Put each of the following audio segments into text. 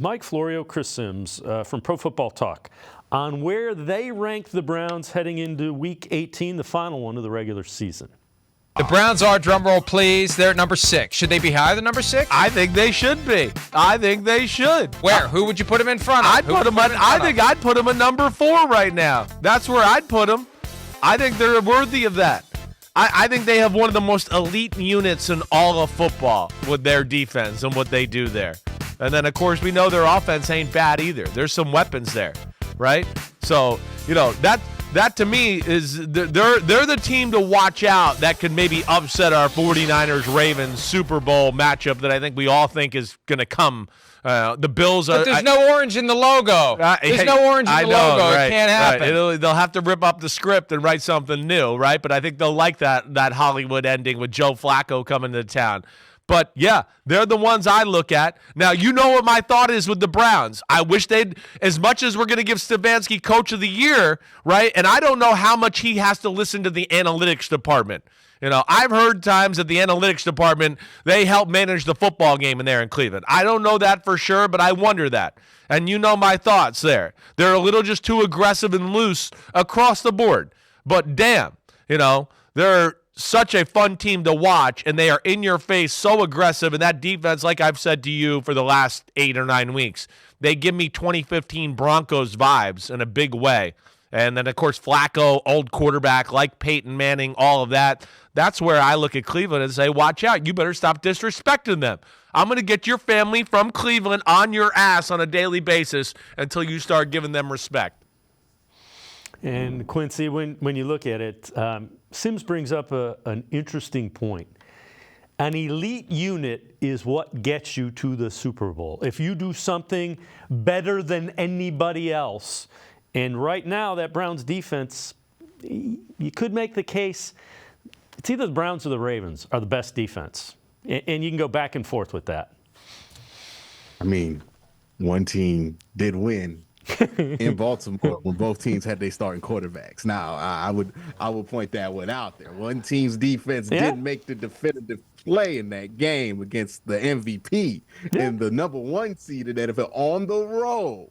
Mike Florio, Chris Sims from Pro Football Talk on where they rank the Browns heading into Week 18, the final one of the regular season. The Browns are, drumroll please, they're at number 6. Should they be higher than number 6? I think they should be. I think they should. Where? Who would you put them in front of? I'd put them I'd put them at number 4 right now. That's where I'd put them. I think they're worthy of that. I think they have one of the most elite units in all of football with their defense and what they do there. And then, of course, we know their offense ain't bad either. There's some weapons there, right? So, that to me is they're the team to watch out that could maybe upset our 49ers-Ravens Super Bowl matchup that I think we all think is going to come. The Bills are. But there's no orange in the logo. There's no orange in the logo. Right, it can't happen. Right. They'll have to rip up the script and write something new, right? But I think they'll like that Hollywood ending with Joe Flacco coming to town. But, yeah, they're the ones I look at. Now, you know what my thought is with the Browns. I wish they'd, as much as we're going to give Stefanski Coach of the Year, right, and I don't know how much he has to listen to the analytics department. I've heard times that the analytics department, they help manage the football game in there in Cleveland. I don't know that for sure, but I wonder that. And you know my thoughts there. They're a little just too aggressive and loose across the board. But, damn, they're such a fun team to watch, and they are in your face, so aggressive. And that defense, like I've said to you for the last 8 or 9 weeks, they give me 2015 Broncos vibes in a big way. And then, of course, Flacco, old quarterback, like Peyton Manning, all of that. That's where I look at Cleveland and say, watch out. You better stop disrespecting them. I'm going to get your family from Cleveland on your ass on a daily basis until you start giving them respect. And, Quincy, when you look at it, Sims brings up an interesting point. An elite unit is what gets you to the Super Bowl. If you do something better than anybody else, and right now that Browns defense, you could make the case, it's either the Browns or the Ravens are the best defense. And you can go back and forth with that. I mean, one team did win in Baltimore when both teams had their starting quarterbacks. Now, I would point that one out there. One team's defense didn't make the definitive play in that game against the MVP and the number 1 seed in the NFL on the road.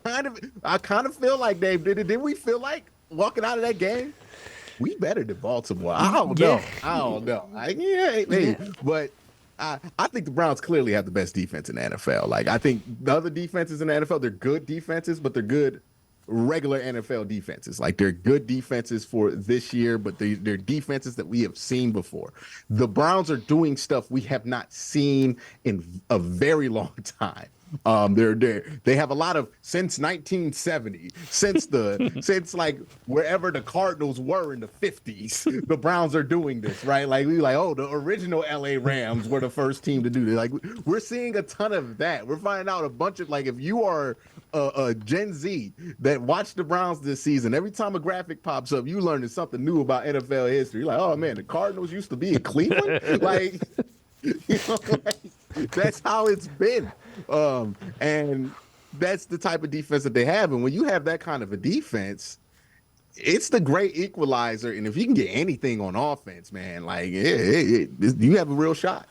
I kind of feel like, Dave, did we feel like walking out of that game? We better than Baltimore. I don't know. But I think the Browns clearly have the best defense in the NFL. Like, I think the other defenses in the NFL, they're good defenses, but they're good regular NFL defenses. Like, they're good defenses for this year, but they're defenses that we have seen before. The Browns are doing stuff we have not seen in a very long time. They have a lot of since 1970, since like wherever the Cardinals were in the 50s, the Browns are doing this, right? Like the original LA Rams were the first team to do this. Like, we're seeing a ton of that. We're finding out a bunch of, like, if you are a Gen Z that watched the Browns this season, every time a graphic pops up, you learn something new about NFL history. You're like, oh man, the Cardinals used to be in Cleveland, like. That's how it's been. And that's the type of defense that they have. And when you have that kind of a defense, it's the great equalizer. And if you can get anything on offense, man, like you have a real shot.